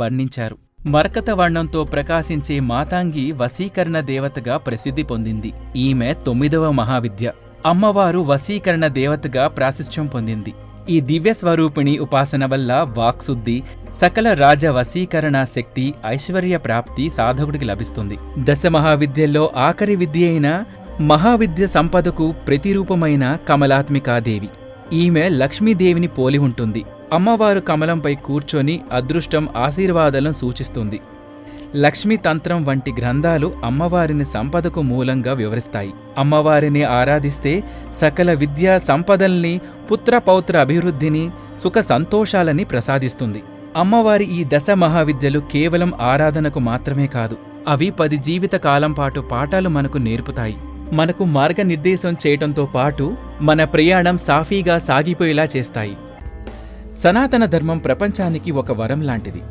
వర్ణించారు. మరకత వర్ణంతో ప్రకాశించే మాతాంగి వశీకరణ దేవతగా ప్రసిద్ధి పొందింది. ఈమె 9వ మహావిద్య. అమ్మవారు వశీకరణ దేవతగా ప్రాశస్త్యం పొందింది. ఈ దివ్య స్వరూపిణి ఉపాసన వల్ల వాక్శుద్ధి, సకల రాజ వశీకరణ శక్తి, ఐశ్వర్య ప్రాప్తి సాధకుడికి లభిస్తుంది. దశమహావిద్యల్లో ఆఖరి విద్య అయిన మహావిద్య సంపదకు ప్రతిరూపమైన కమలాత్మికాదేవి. ఈమె లక్ష్మీదేవిని పోలి ఉంటుంది. అమ్మవారు కమలంపై కూర్చొని అదృష్టం, ఆశీర్వాదాలను సూచిస్తుంది. లక్ష్మీ తంత్రం వంటి గ్రంథాలు అమ్మవారిని సంపదకు మూలంగా వివరిస్తాయి. అమ్మవారిని ఆరాధిస్తే సకల విద్యా సంపదల్ని, పుత్ర పౌత్ర అభివృద్ధిని, సుఖ సంతోషాలని ప్రసాదిస్తుంది. అమ్మవారి ఈ దశ మహావిద్యలు కేవలం ఆరాధనకు మాత్రమే కాదు, అవి 10 జీవిత కాలం పాటు పాఠాలు మనకు నేర్పుతాయి. మనకు మార్గనిర్దేశం చేయటంతో పాటు మన ప్రయాణం సాఫీగా సాగిపోయేలా చేస్తాయి. సనాతన ధర్మం ప్రపంచానికి ఒక వరం లాంటిది.